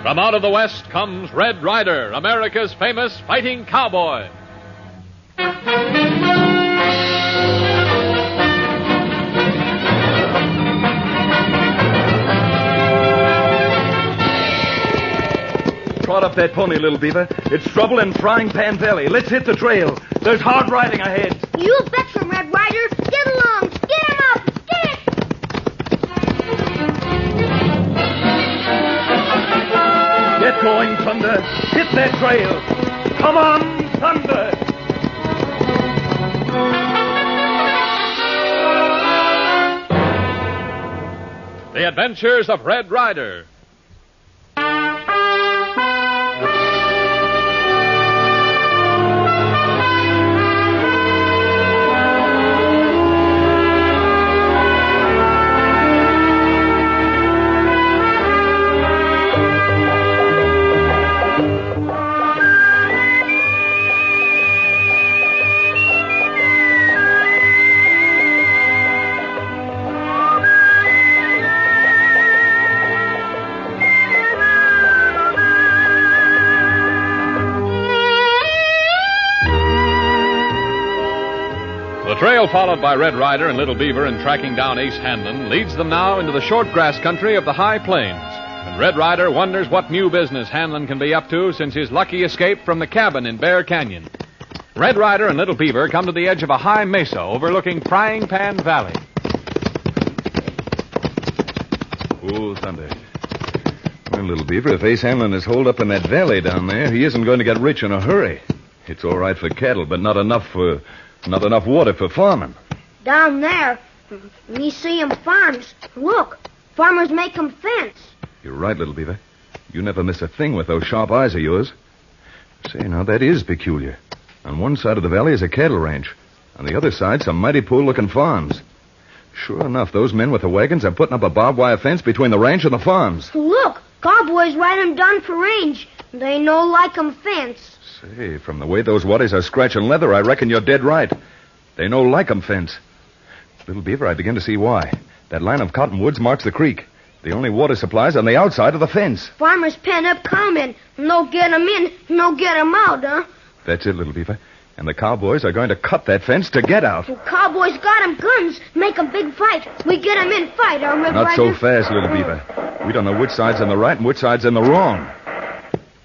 From out of the West comes Red Ryder, America's famous fighting cowboy. Trot up that pony, little beaver. It's trouble in Frying Pan Valley. Let's hit the trail. There's hard riding ahead. You betcha, Red Ryder. Get along. Get him up. Get! Get going, Thunder. Hit that trail. Come on, Thunder. The Adventures of Red Ryder. The trail followed by Red Ryder and Little Beaver in tracking down Ace Hanlon leads them now into the short grass country of the high plains. And Red Ryder wonders what new business Hanlon can be up to since his lucky escape from the cabin in Bear Canyon. Red Ryder and Little Beaver come to the edge of a high mesa overlooking Frying Pan Valley. Oh, Thunder. Well, Little Beaver, if Ace Hanlon is holed up in that valley down there, he isn't going to get rich in a hurry. It's all right for cattle, but not enough water for farming. Down there, me see 'em farms. Look, farmers make 'em fence. You're right, Little Beaver. You never miss a thing with those sharp eyes of yours. Say, now, that is peculiar. On one side of the valley is a cattle ranch. On the other side, some mighty poor-looking farms. Sure enough, those men with the wagons are putting up a barbed wire fence between the ranch and the farms. Look, cowboys ride 'em down for range. They no like 'em fence. Say, from the way those waddies are scratching leather, I reckon you're dead right. They no like 'em fence. Little Beaver, I begin to see why. That line of cottonwoods marks the creek. The only water supply's on the outside of the fence. Farmers pen up cowmen. No get 'em in, no get 'em out, huh? That's it, Little Beaver. And the cowboys are going to cut that fence to get out. Well, cowboys got 'em guns. Make 'em big fight. We get 'em in fight, Red Ryder. Not so fast, Little Beaver. We don't know which side's in the right and which side's in the wrong.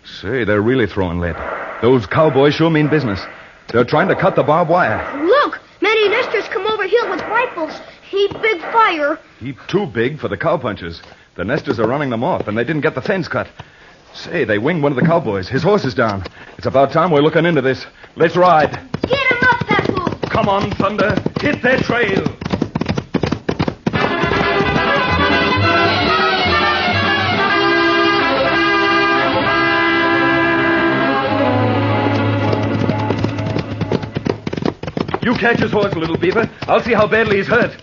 Say, they're really throwing lead. Those cowboys sure mean business. They're trying to cut the barbed wire. Look, many nesters come over here with rifles. Heap big fire. Heap too big for the cowpunchers. The nesters are running them off, and they didn't get the fence cut. Say, they winged one of the cowboys. His horse is down. It's about time we're looking into this. Let's ride. Get him up, Peppu. Come on, Thunder. Hit that trail. You catch his horse, Little Beaver. I'll see how badly he's hurt.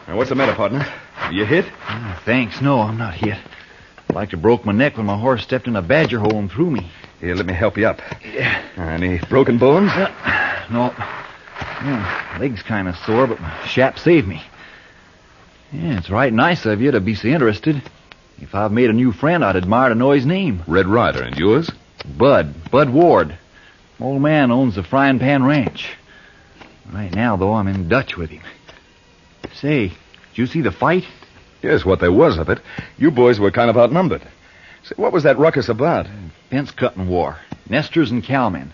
Now, what's the matter, partner? You hit? Thanks. No, I'm not hit. Like to broke my neck when my horse stepped in a badger hole and threw me. Here, let me help you up. Yeah. Any broken bones? No. Leg's kind of sore, but my shap saved me. Yeah, it's right nice of you to be so interested. If I've made a new friend, I'd admire to know his name. Red Ryder, and yours? Bud Ward. Old man owns the Frying Pan Ranch. Right now, though, I'm in Dutch with him. Say, did you see the fight? Yes, what there was of it. You boys were kind of outnumbered. Say, what was that ruckus about? Fence cutting war. Nesters and cowmen.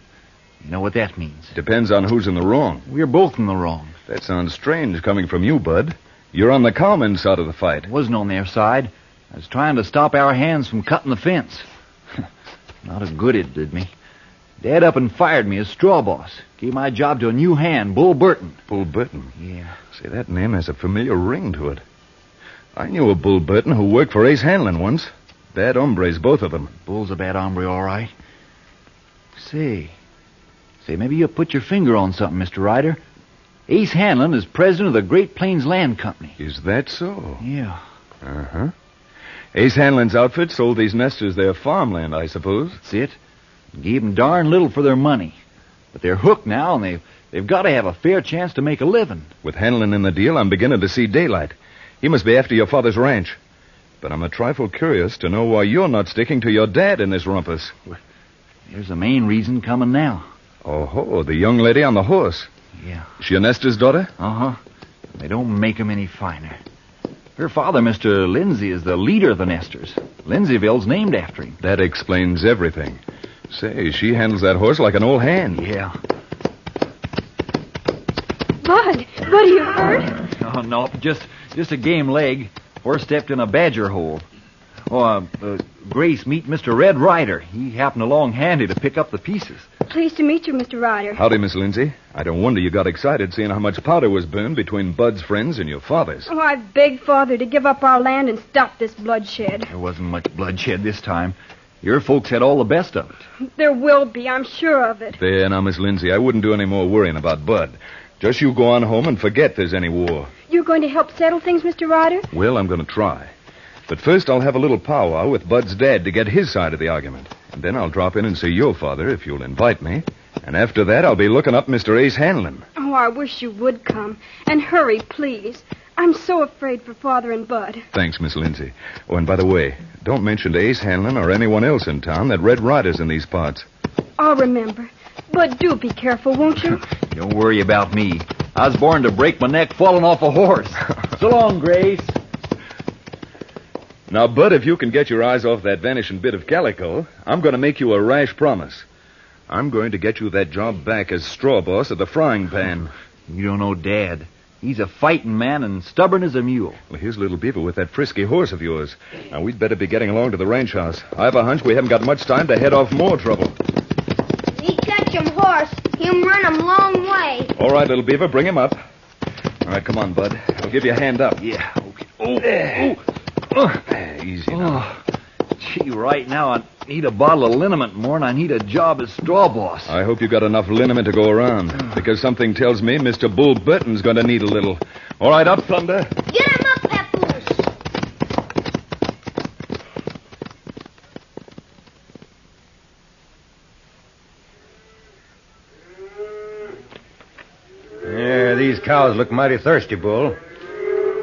You know what that means. Depends on who's in the wrong. We're both in the wrong. That sounds strange coming from you, Bud. You're on the cowmen's side of the fight. I wasn't on their side. I was trying to stop our hands from cutting the fence. Not a good it did me. Dad up and fired me as straw boss. Gave my job to a new hand, Bull Burton. Bull Burton? Yeah. Say, that name has a familiar ring to it. I knew a Bull Burton who worked for Ace Hanlon once. Bad hombres, both of them. Bull's a bad hombre, all right. Say, maybe you'll put your finger on something, Mr. Ryder. Ace Hanlon is president of the Great Plains Land Company. Is that so? Yeah. Uh-huh. Ace Hanlon's outfit sold these nesters their farmland, I suppose. That's it. Gave them darn little for their money. But they're hooked now, and they've got to have a fair chance to make a living. With Hanlon in the deal, I'm beginning to see daylight. He must be after your father's ranch. But I'm a trifle curious to know why you're not sticking to your dad in this rumpus. There's the main reason coming now. Oh, the young lady on the horse. Yeah. She a Nestor's daughter? Uh-huh. They don't make 'em any finer. Her father, Mr. Lindsay, is the leader of the Nestors. Lindsayville's named after him. That explains everything. Say, she handles that horse like an old hand. Yeah. Bud, are you hurt? Oh, no, just a game leg. Horse stepped in a badger hole. Oh, Grace, meet Mr. Red Ryder. He happened along handy to pick up the pieces. Pleased to meet you, Mr. Ryder. Howdy, Miss Lindsay. I don't wonder you got excited seeing how much powder was burned between Bud's friends and your father's. Oh, I begged Father to give up our land and stop this bloodshed. There wasn't much bloodshed this time. Your folks had all the best of it. There will be, I'm sure of it. There, now, Miss Lindsay, I wouldn't do any more worrying about Bud. Just you go on home and forget there's any war. You're going to help settle things, Mr. Ryder? Well, I'm going to try. But first I'll have a little powwow with Bud's dad to get his side of the argument. And then I'll drop in and see your father, if you'll invite me. And after that, I'll be looking up Mr. Ace Hanlon. Oh, I wish you would come. And hurry, please. I'm so afraid for Father and Bud. Thanks, Miss Lindsay. Oh, and by the way, don't mention to Ace Hanlon or anyone else in town that Red Ryder's in these parts. I'll remember. But do be careful, won't you? Don't worry about me. I was born to break my neck falling off a horse. So long, Grace. Now, Bud, if you can get your eyes off that vanishing bit of calico, I'm going to make you a rash promise. I'm going to get you that job back as straw boss at the frying pan. You don't know Dad. He's a fighting man and stubborn as a mule. Well, here's little Beaver with that frisky horse of yours. Now, we'd better be getting along to the ranch house. I have a hunch we haven't got much time to head off more trouble. He catch him horse. Him run him long way. All right, little Beaver, bring him up. All right, come on, Bud. I'll give you a hand up. Yeah, okay. Easy now. Gee, right now I need a bottle of liniment more than I need a job as straw boss. I hope you got enough liniment to go around, because something tells me Mr. Bull Burton's going to need a little. All right, up, Thunder. Get him up, Papoose. Yeah, these cows look mighty thirsty, Bull.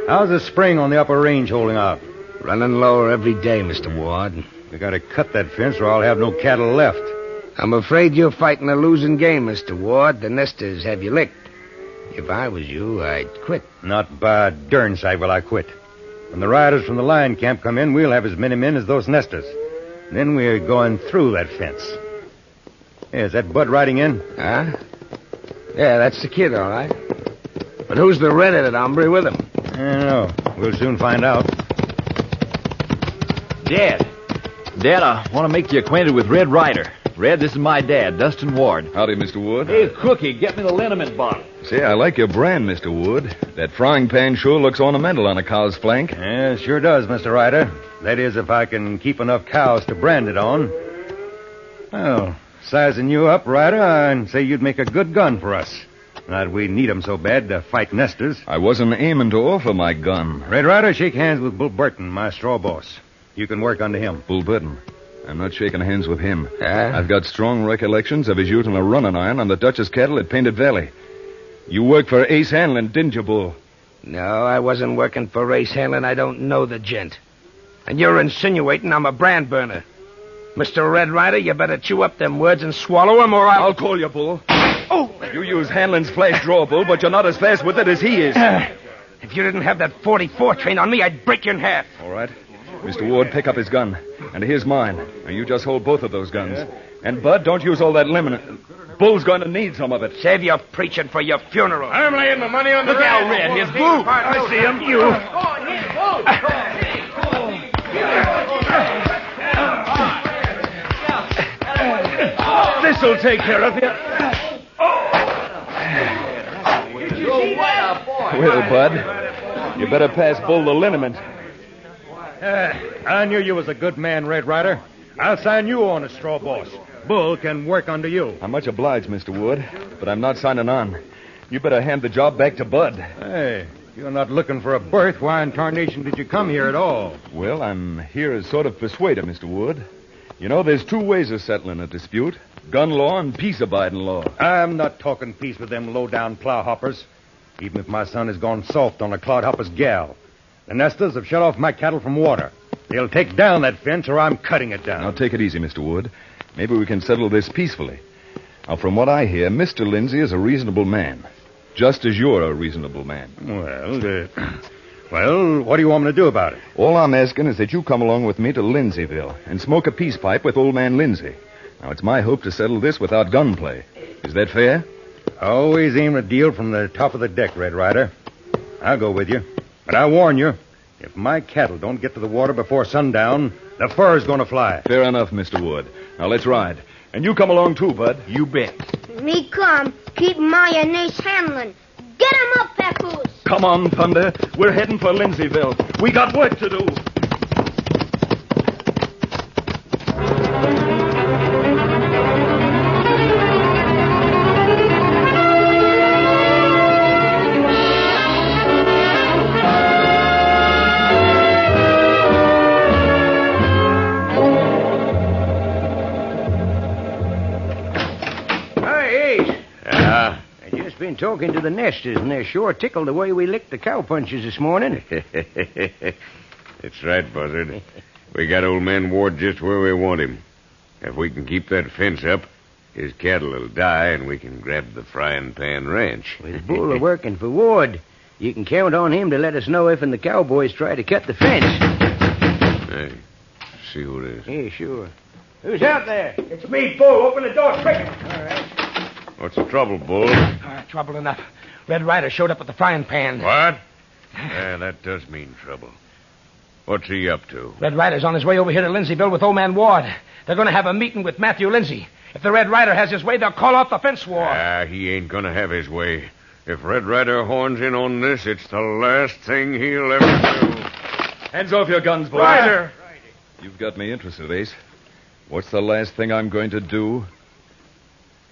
How's the spring on the upper range holding out? Running lower every day, Mr. Ward. We gotta cut that fence or I'll have no cattle left. I'm afraid you're fighting a losing game, Mr. Ward. The Nestors have you licked. If I was you, I'd quit. Not by a darn sight will I quit. When the riders from the lion camp come in, we'll have as many men as those Nestors. And then we're going through that fence. Yeah, is that Bud riding in? Huh? Yeah, that's the kid, all right. But who's the red-headed hombre with him? I don't know. We'll soon find out. Dad, I want to make you acquainted with Red Ryder. Red, this is my dad, Dustin Ward. Howdy, Mr. Wood. Hey, Cookie, get me the liniment bottle. Say, I like your brand, Mr. Wood. That frying pan sure looks ornamental on a cow's flank. Yeah, sure does, Mr. Ryder. That is, if I can keep enough cows to brand it on. Well, sizing you up, Ryder, I'd say you'd make a good gun for us. Not we need 'em so bad to fight Nestors. I wasn't aiming to offer my gun. Red Ryder, shake hands with Bull Burton, my straw boss. You can work under him. Bull Burton. I'm not shaking hands with him. Huh? I've got strong recollections of his using a running iron on the Dutchess cattle at Painted Valley. You worked for Ace Hanlon, didn't you, Bull? No, I wasn't working for Race Hanlon. I don't know the gent. And you're insinuating I'm a brand burner. Mr. Red Ryder, you better chew up them words and swallow 'em, or I'll call you, Bull. Oh! You use Hanlon's flash draw, Bull, but you're not as fast with it as he is. If you didn't have that 44 train on me, I'd break you in half. All right. Mr. Ward, pick up his gun. And here's mine. Now, you just hold both of those guns. Yeah. And, Bud, don't use all that liniment. Bull's going to need some of it. Save your preaching for your funeral. I'm laying my money on the Look out, Red. Here's Blue. I see him. You. This'll take care of you. Well, Bud, you better pass Bull the liniment. I knew you was a good man, Red Ryder. I'll sign you on as straw boss. Bull can work under you. I'm much obliged, Mr. Wood, but I'm not signing on. You better hand the job back to Bud. Hey, you're not looking for a berth. Why in tarnation did you come here at all? Well, I'm here as sort of persuader, Mr. Wood. You know, there's two ways of settling a dispute. Gun law and peace-abiding law. I'm not talking peace with them low-down plowhoppers. Even if my son has gone soft on a clodhopper's gal. The Nestors have shut off my cattle from water. They'll take down that fence or I'm cutting it down. Now, take it easy, Mr. Wood. Maybe we can settle this peacefully. Now, from what I hear, Mr. Lindsay is a reasonable man. Just as you're a reasonable man. Well, what do you want me to do about it? All I'm asking is that you come along with me to Lindsayville and smoke a peace pipe with old man Lindsay. Now, it's my hope to settle this without gunplay. Is that fair? Always aim a deal from the top of the deck, Red Ryder. I'll go with you. But I warn you, if my cattle don't get to the water before sundown, the fur's going to fly. Fair enough, Mr. Wood. Now, let's ride. And you come along, too, Bud. You bet. Me come. Keep my and Ace handling. Get 'em up, Papoose. Come on, Thunder. We're heading for Lindsayville. We got work to do. Been talking to the nesters, and they're sure tickled the way we licked the cowpunchers this morning. That's right, Buzzard. We got old man Ward just where we want him. If we can keep that fence up, his cattle will die, and we can grab the frying pan ranch. With Bull working for Ward, you can count on him to let us know if and the cowboys try to cut the fence. Hey, see who it is. Yeah, sure. Who's out there? It's me, Bull. Open the door quick. All right. What's the trouble, Bull? Trouble enough. Red Ryder showed up with the frying pan. What? Yeah, that does mean trouble. What's he up to? Red Ryder's on his way over here to Lindsayville with old man Ward. They're going to have a meeting with Matthew Lindsay. If the Red Ryder has his way, they'll call off the fence war. He ain't going to have his way. If Red Ryder horns in on this, it's the last thing he'll ever do. Hands off your guns, boys. Ryder! You've got me interested, Ace. What's the last thing I'm going to do?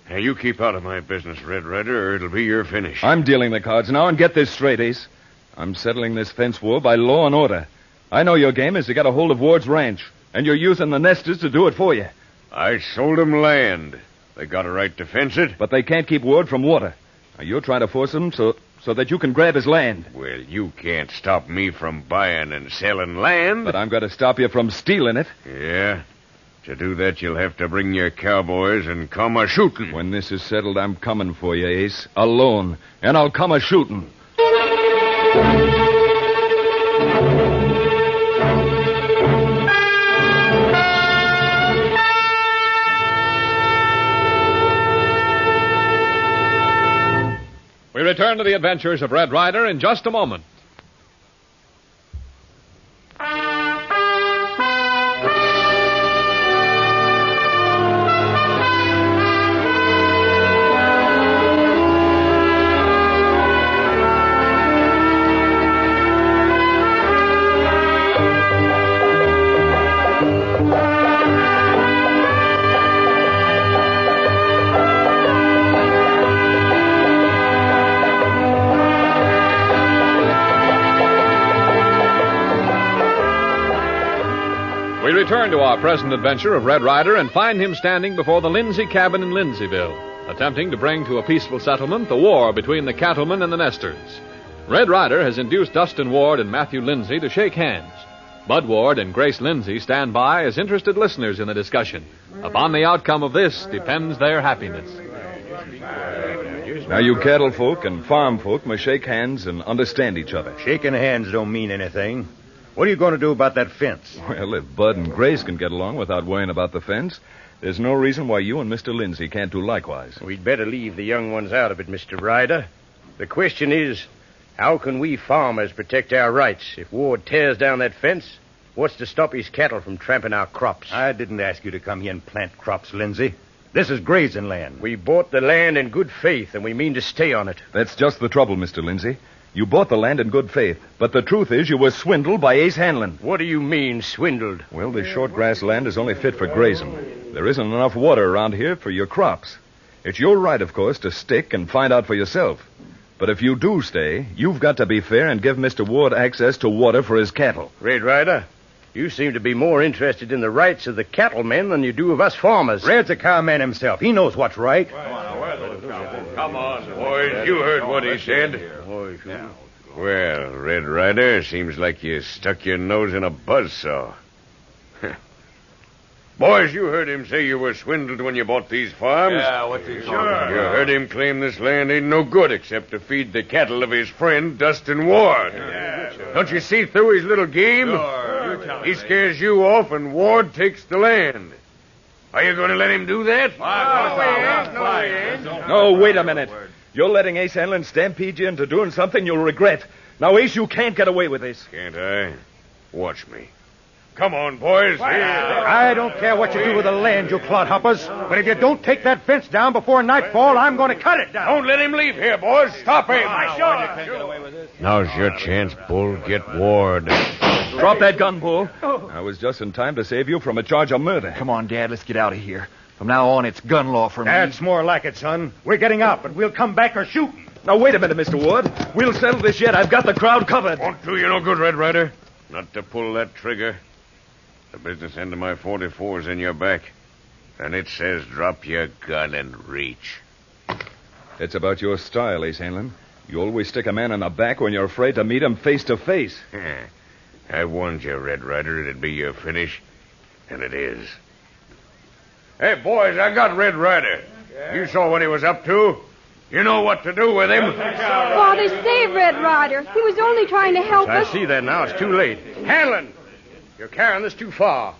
Now, you keep out of my business, Red Ryder, or it'll be your finish. I'm dealing the cards now, and get this straight, Ace. I'm settling this fence war by law and order. I know your game is to get a hold of Ward's ranch, and you're using the nesters to do it for you. I sold them land. They got a right to fence it. But they can't keep Ward from water. Now, you're trying to force them so that you can grab his land. Well, you can't stop me from buying and selling land. But I'm going to stop you from stealing it. Yeah? To do that, you'll have to bring your cowboys and come a-shooting. When this is settled, I'm coming for you, Ace. Alone. And I'll come a-shooting. We return to the adventures of Red Ryder in just a moment. We return to our present adventure of Red Ryder and find him standing before the Lindsay cabin in Lindsayville, attempting to bring to a peaceful settlement the war between the cattlemen and the nesters. Red Ryder has induced Dustin Ward and Matthew Lindsay to shake hands. Bud Ward and Grace Lindsay stand by as interested listeners in the discussion. Upon the outcome of this depends their happiness. Now, you cattle folk and farm folk must shake hands and understand each other. Shaking hands don't mean anything. What are you going to do about that fence? Well, if Bud and Grace can get along without worrying about the fence, there's no reason why you and Mr. Lindsay can't do likewise. We'd better leave the young ones out of it, Mr. Ryder. The question is, how can we farmers protect our rights? If Ward tears down that fence, what's to stop his cattle from tramping our crops? I didn't ask you to come here and plant crops, Lindsay. This is grazing land. We bought the land in good faith, and we mean to stay on it. That's just the trouble, Mr. Lindsay. You bought the land in good faith, but the truth is you were swindled by Ace Hanlon. What do you mean, swindled? Well, this short grass land is only fit for grazing. There isn't enough water around here for your crops. It's your right, of course, to stick and find out for yourself. But if you do stay, you've got to be fair and give Mr. Ward access to water for his cattle. Red Ryder, you seem to be more interested in the rights of the cattlemen than you do of us farmers. Red's a cowman himself. He knows what's right. Come on, boys. You heard what he said. Well, Red Ryder, seems like you stuck your nose in a buzzsaw. Boys, you heard him say you were swindled when you bought these farms. Yeah, what's he You heard him claim this land ain't no good except to feed the cattle of his friend, Dustin Ward. Don't you see through his little game? He scares you off and Ward takes the land. Are you going to let him do that? No, wait a minute. You're letting Ace Hanlon stampede you into doing something you'll regret. Now, Ace, you can't get away with this. Can't I? Watch me. Come on, boys. I don't care what you do with the land, you clodhoppers. But if you don't take that fence down before nightfall, I'm going to cut it down. Don't let him leave here, boys. Stop him. Now's your chance, Bull. Get Ward. Drop that gun, Bull. I was just in time to save you from a charge of murder. Come on, Dad, let's get out of here. From now on, it's gun law for me. That's more like it, son. We're getting out, but we'll come back or shoot. Now, wait a minute, Mr. Ward. We'll settle this yet. I've got the crowd covered. Won't do you no good, Red Ryder. Not to pull that trigger. The business end of my 44's in your back. And it says drop your gun and reach. It's about your style, Ace Hanlon. You always stick a man in the back when you're afraid to meet him face to face. I warned you, Red Ryder, it'd be your finish. And it is. Hey, boys, I got Red Ryder. You saw what he was up to. You know what to do with him. Father, save Red Ryder. He was only trying to help I us. see that now. It's too late. Hanlon, you're carrying this too far.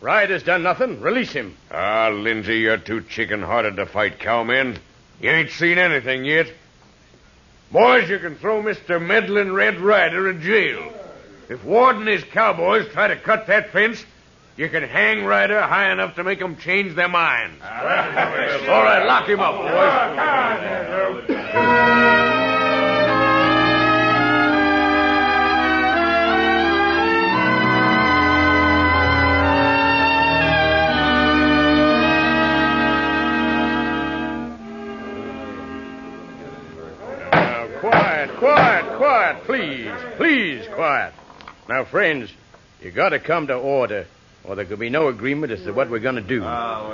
Ryder's done nothing. Release him. Ah, Lindsay, you're too chicken-hearted to fight cowmen. You ain't seen anything yet. Boys, you can throw Mr. Meddlin' Red Ryder in jail. If Ward and his cowboys try to cut that fence, you can hang Ryder high enough to make them change their minds. All right, lock him up, boys. Quiet, please, quiet. Now, friends, you got to come to order, or there could be no agreement as to what we're going to do. Now,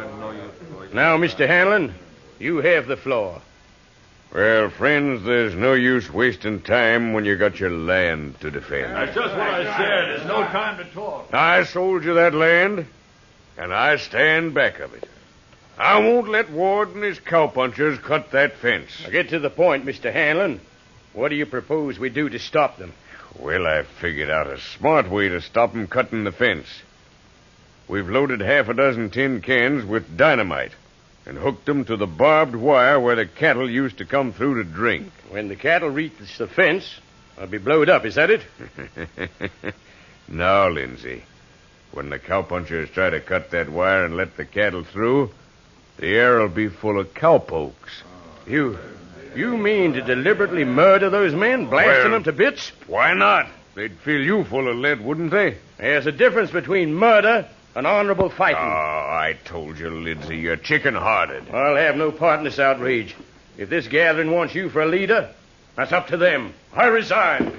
Mr. Hanlon, you have the floor. Well, friends, there's no use wasting time when you got your land to defend. That's just what I said. There's no time to talk. I sold you that land, and I stand back of it. I won't let Ward and his cowpunchers cut that fence. Now, get to the point, Mr. Hanlon. What do you propose we do to stop them? Well, I've figured out a smart way to stop them cutting the fence. We've loaded half a dozen tin cans with dynamite and hooked them to the barbed wire where the cattle used to come through to drink. When the cattle reach the fence, they'll be blowed up, is that it? No, Lindsay. When the cowpunchers try to cut that wire and let the cattle through, the air will be full of cowpokes. You mean to deliberately murder those men, blasting them to bits? Why not? They'd fill you full of lead, wouldn't they? There's a difference between murder and honorable fighting. Oh, I told you, Lindsay, you're chicken-hearted. I'll have no part in this outrage. If this gathering wants you for a leader, that's up to them. I resign.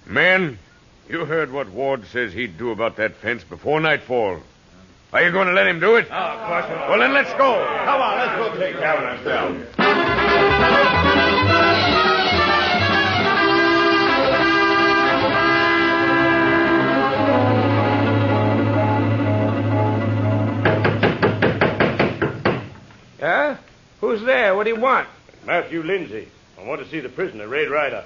Men, you heard what Ward says he'd do about that fence before nightfall. Are you going to let him do it? Of course not. Well, then let's go. Come on, let's go take care of ourselves. Huh? Who's there? What do you want? Matthew Lindsay. I want to see the prisoner, Red Ryder.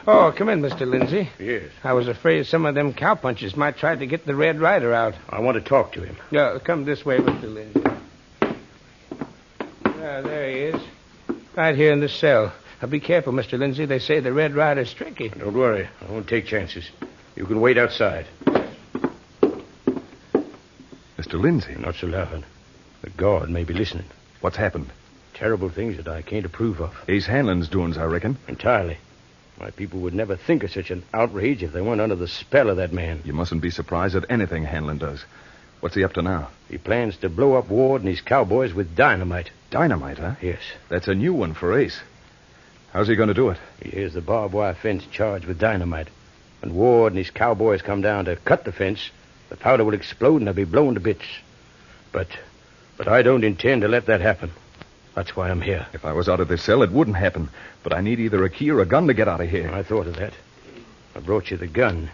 Oh, come in, Mr. Lindsay. Yes. I was afraid some of them cowpunchers might try to get the Red Ryder out. I want to talk to him. Come this way, Mr. Lindsay. There he is. Right here in this cell. Now, be careful, Mr. Lindsay. They say the Red Ryder's tricky. Don't worry. I won't take chances. You can wait outside. Mr. Lindsay. Not so loud. The guard may be listening. What's happened? Terrible things that I can't approve of. Ace Hanlon's doings, I reckon. Entirely. My people would never think of such an outrage if they weren't under the spell of that man. You mustn't be surprised at anything Hanlon does. What's he up to now? He plans to blow up Ward and his cowboys with dynamite. Dynamite, huh? Yes. That's a new one for Ace. How's he going to do it? He hears the barbed wire fence charged with dynamite. When Ward and his cowboys come down to cut the fence, the powder will explode and they'll be blown to bits. But I don't intend to let that happen. That's why I'm here. If I was out of this cell, it wouldn't happen. But I need either a key or a gun to get out of here. I thought of that. I brought you the gun.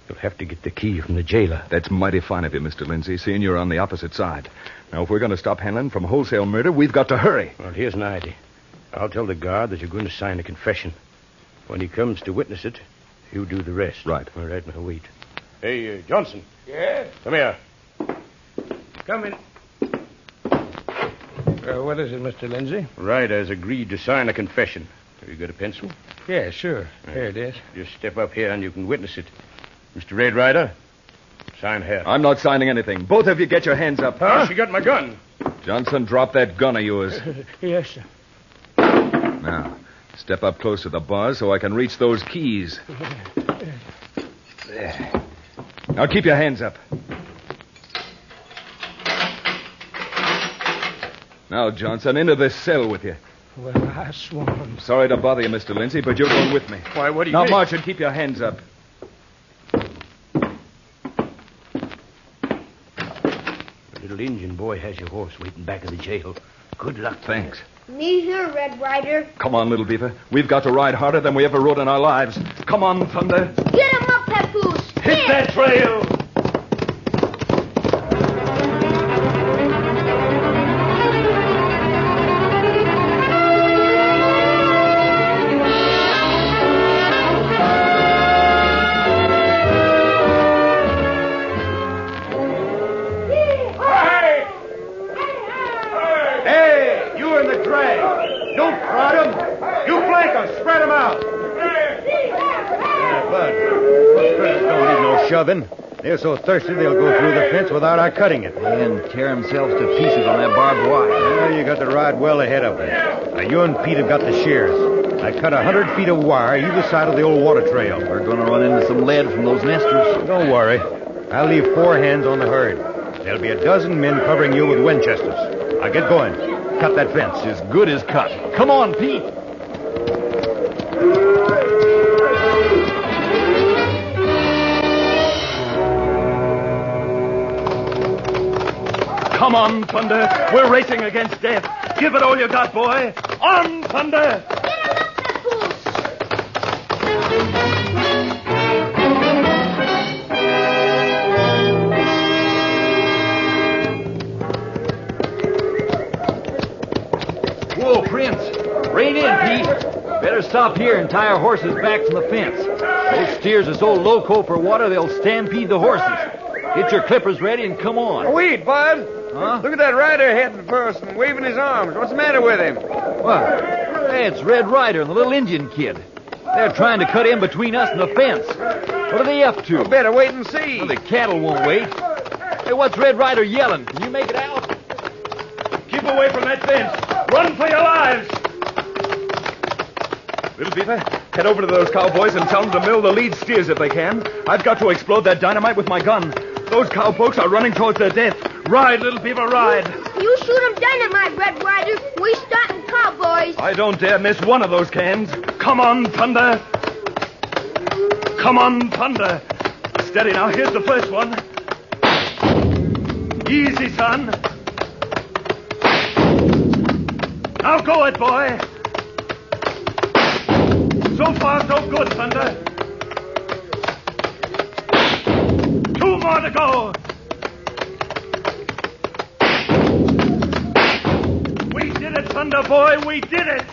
You'll have to get the key from the jailer. That's mighty fine of you, Mr. Lindsay, seeing you're on the opposite side. Now, if we're going to stop Hanlon from wholesale murder, we've got to hurry. Well, here's an idea. I'll tell the guard that you're going to sign a confession. When he comes to witness it, you do the rest. Right. All right, now wait. Hey, Johnson. Yeah? Come here. Come in. What is it, Mr. Lindsay? Ryder's agreed to sign a confession. Have you got a pencil? Yeah, sure. Here it is. Just step up here and you can witness it. Mr. Red Ryder, sign here. I'm not signing anything. Both of you get your hands up. Huh? She got my gun. Johnson, drop that gun of yours. Yes, sir. Now, step up close to the bar so I can reach those keys. There. Now keep your hands up. Now, Johnson, into this cell with you. Well, I swan. Sorry to bother you, Mr. Lindsay, but you're going with me. Why, what do you Now mean? march and keep your hands up. The little Indian boy has your horse waiting back in the jail. Good luck. Thanks. Me here, Red Ryder. Come on, little beaver. We've got to ride harder than we ever rode in our lives. Come on, Thunder. Get him up, Papoose. Hit that trail. Shoving. They're so thirsty they'll go through the fence without our cutting it. And tear themselves to pieces on that barbed wire. Well, you got to ride well ahead of them. Now, you and Pete have got the shears. I cut 100 feet of wire either side of the old water trail. We're going to run into some lead from those nesters. Don't worry. I'll leave 4 hands on the herd. There'll be a dozen men covering you with Winchesters. Now, get going. Cut that fence. As good as cut. Come on, Pete. Come on, Thunder. We're racing against death. Give it all you got, boy. On, Thunder! Get him up, Papoose. Whoa, Prince. Rein in, Pete. Better stop here and tie our horses back from the fence. Those steers are so loco for water they'll stampede the horses. Get your clippers ready and come on. Wait, Bud. Huh? Look at that rider heading for us and waving his arms. What's the matter with him? What? Hey, it's Red Ryder and the little Indian kid. They're trying to cut in between us and the fence. What are they up to? Better wait and see. Well, the cattle won't wait. Hey, what's Red Ryder yelling? Can you make it out? Keep away from that fence. Run for your lives. Little Beaver, head over to those cowboys and tell them to mill the lead steers if they can. I've got to explode that dynamite with my gun. Those cowpokes are running towards their death. Ride, Little Beaver, ride. You shoot him dynamite, Red Ryder. We starting cowboys. I don't dare miss one of those cans. Come on, Thunder. Come on, Thunder. Steady now. Here's the first one. Easy, son. Now go it, boy. So far, so good, Thunder. 2 more to go. We did it, Thunder Boy. We did it.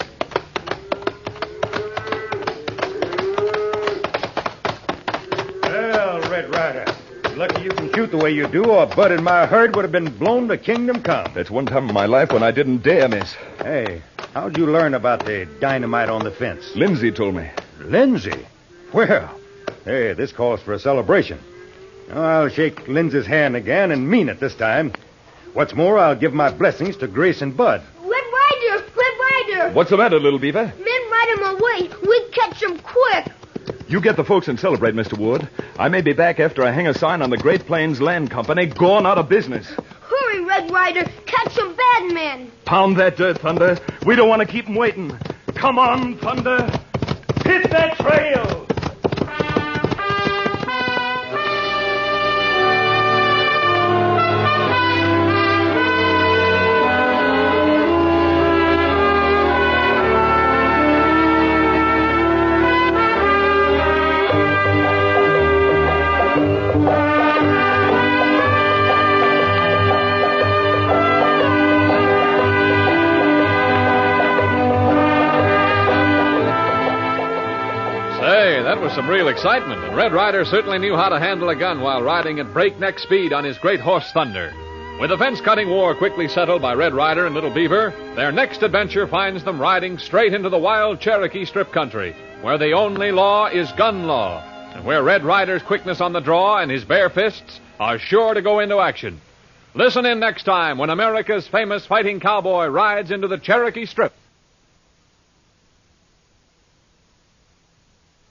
Well, Red Ryder, lucky you can shoot the way you do, or Bud and my herd would have been blown to kingdom come. That's one time in my life when I didn't dare miss. Hey, how'd you learn about the dynamite on the fence? Lindsay told me. Lindsay? Well, hey, this calls for a celebration. Now, I'll shake Lindsay's hand again and mean it this time. What's more, I'll give my blessings to Grace and Bud. Red Ryder, Red Ryder. What's the matter, Little Beaver? Men ride him away. We catch him quick. You get the folks and celebrate, Mr. Wood. I may be back after I hang a sign on the Great Plains Land Company, gone out of business. Hurry, Red Ryder. Catch some bad men. Pound that dirt, Thunder. We don't want to keep them waiting. Come on, Thunder. Hit that trail. some real excitement, and Red Ryder certainly knew how to handle a gun while riding at breakneck speed on his great horse Thunder. With the fence-cutting war quickly settled by Red Ryder and Little Beaver, their next adventure finds them riding straight into the wild Cherokee Strip country, where the only law is gun law, and where Red Ryder's quickness on the draw and his bare fists are sure to go into action. Listen in next time when America's famous fighting cowboy rides into the Cherokee Strip.